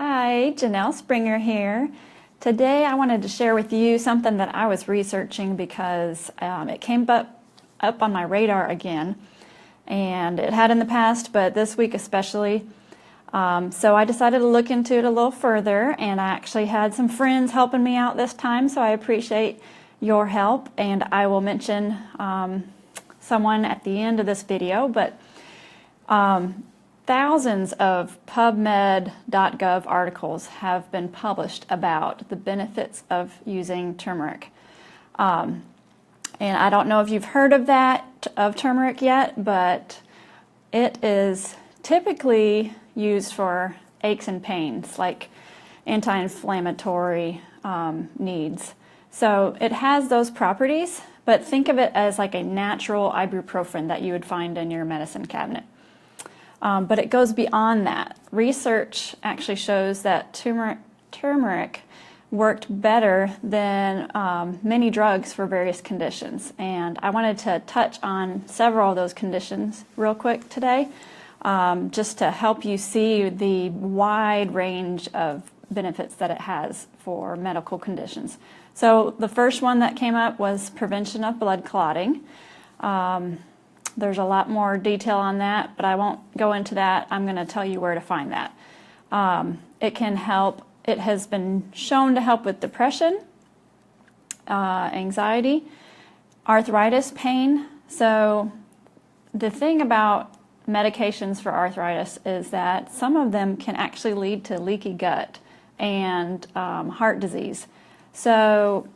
Hi, Janelle Springer here. Today I wanted to share with you something that I was researching because it came up on my radar again, and it had in the past, but this week especially. So I decided to look into it a little further, and I actually had some friends helping me out this time, so I appreciate your help, and I will mention someone at the end of this video, but thousands of pubmed.gov articles have been published about the benefits of using turmeric. And I don't know if you've heard of turmeric yet, but it is typically used for aches and pains, like anti-inflammatory needs. So it has those properties, but think of it as like a natural ibuprofen that you would find in your medicine cabinet. But it goes beyond that. Research actually shows that turmeric worked better than many drugs for various conditions. And I wanted to touch on several of those conditions real quick today, just to help you see the wide range of benefits that it has for medical conditions. So the first one that came up was prevention of blood clotting. There's a lot more detail on that, but I won't go into that. I'm going to tell you where to find that. It can help. It has been shown to help with depression, anxiety, arthritis, pain. So the thing about medications for arthritis is that some of them can actually lead to leaky gut and heart disease. So,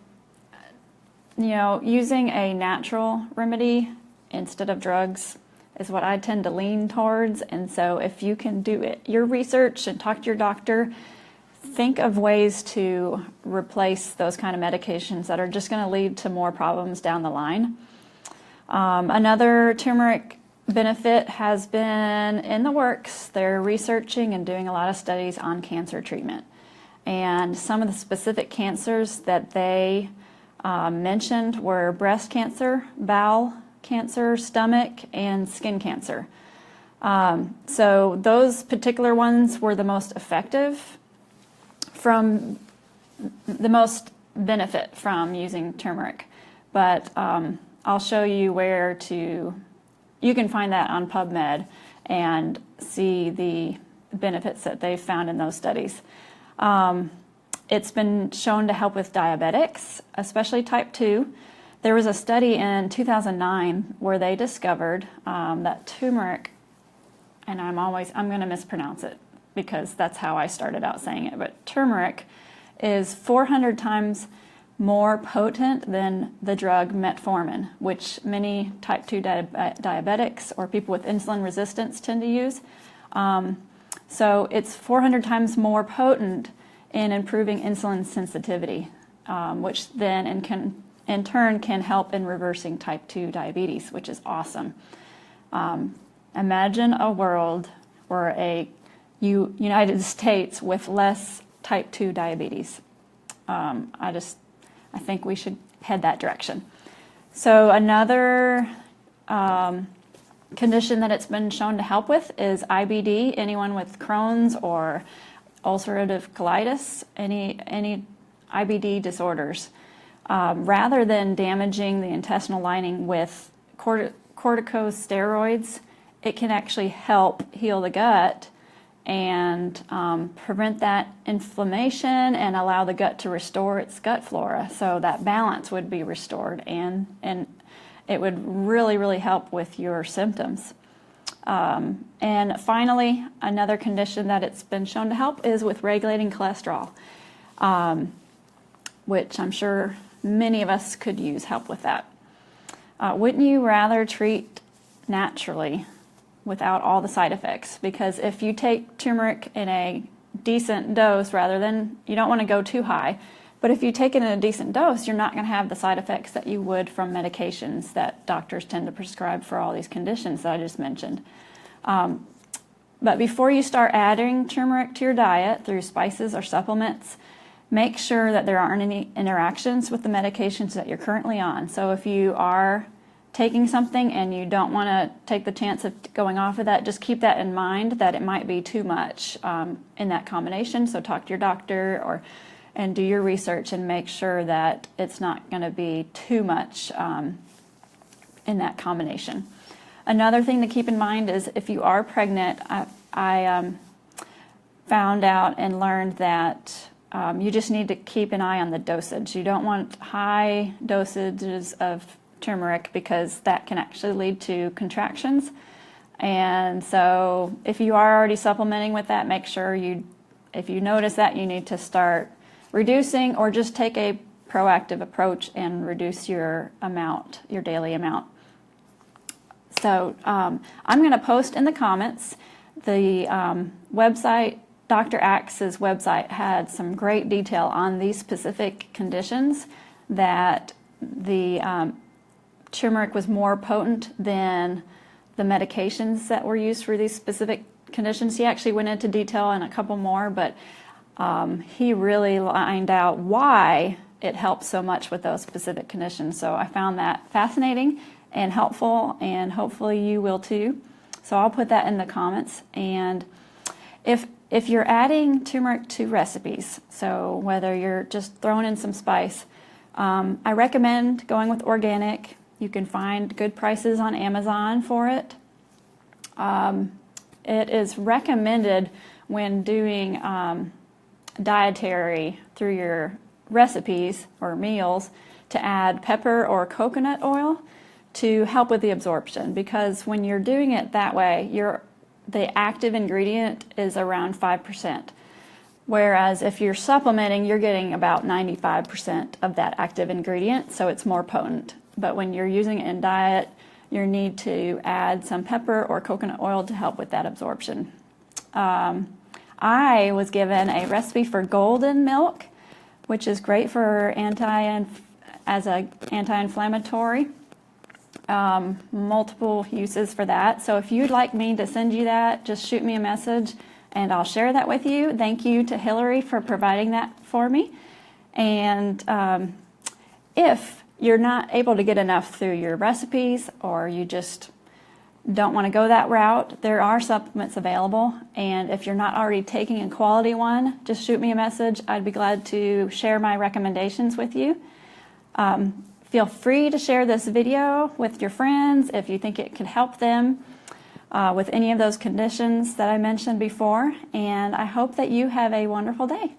using a natural remedy instead of drugs is what I tend to lean towards. And so if you can do your research and talk to your doctor, think of ways to replace those kind of medications that are just going to lead to more problems down the line. Another turmeric benefit has been in the works. They're researching and doing a lot of studies on cancer treatment. And some of the specific cancers that they mentioned were breast cancer, bowel cancer, stomach, and skin cancer. So those particular ones were the most effective, from the most benefit from using turmeric. But I'll show you you can find that on PubMed and see the benefits that they've found in those studies. It's been shown to help with diabetics, especially type 2. There was a study in 2009 where they discovered that turmeric, and I'm going to mispronounce it because that's how I started out saying it, but turmeric is 400 times more potent than the drug metformin, which many type 2 diabetics or people with insulin resistance tend to use. So it's 400 times more potent in improving insulin sensitivity, which then in turn can help in reversing type 2 diabetes, which is awesome. Imagine a world or United States with less type 2 diabetes. I think we should head that direction. So another condition that it's been shown to help with is IBD. Anyone with Crohn's or ulcerative colitis, any IBD disorders. Rather than damaging the intestinal lining with corticosteroids, it can actually help heal the gut and prevent that inflammation and allow the gut to restore its gut flora. So that balance would be restored, and it would really, really help with your symptoms. And finally, another condition that it's been shown to help is with regulating cholesterol, which I'm sure many of us could use help with that. Wouldn't you rather treat naturally without all the side effects? Because if you take turmeric in a decent dose, you don't want to go too high, but if you take it in a decent dose, you're not going to have the side effects that you would from medications that doctors tend to prescribe for all these conditions that I just mentioned. But before you start adding turmeric to your diet through spices or supplements, make sure that there aren't any interactions with the medications that you're currently on. So if you are taking something and you don't want to take the chance of going off of that, just keep that in mind that it might be too much in that combination. So talk to your doctor and do your research and make sure that it's not going to be too much in that combination. Another thing to keep in mind is if you are pregnant, I found out and learned that you just need to keep an eye on the dosage. You don't want high dosages of turmeric because that can actually lead to contractions. And so if you are already supplementing with that, make sure if you notice that, you need to start reducing or just take a proactive approach and reduce your amount, your daily amount. So I'm going to post in the comments the website. Dr. Axe's website had some great detail on these specific conditions, that the turmeric was more potent than the medications that were used for these specific conditions. He actually went into detail on a couple more, but he really lined out why it helps so much with those specific conditions. So I found that fascinating and helpful, and hopefully you will too. So I'll put that in the comments. And if you're adding turmeric to recipes, so whether you're just throwing in some spice, I recommend going with organic. You can find good prices on Amazon for it. It is recommended when doing dietary through your recipes or meals to add pepper or coconut oil to help with the absorption, because when you're doing it that way, the active ingredient is around 5%. Whereas if you're supplementing, you're getting about 95% of that active ingredient, so it's more potent. But when you're using it in diet, you need to add some pepper or coconut oil to help with that absorption. I was given a recipe for golden milk, which is great for as an anti-inflammatory. Multiple uses for that. So if you'd like me to send you that, just shoot me a message and I'll share that with you. Thank you to Hillary for providing that for me. And if you're not able to get enough through your recipes, or you just don't want to go that route, there are supplements available. And if you're not already taking a quality one, just shoot me a message. I'd be glad to share my recommendations with you. Feel free to share this video with your friends if you think it could help them with any of those conditions that I mentioned before. And I hope that you have a wonderful day.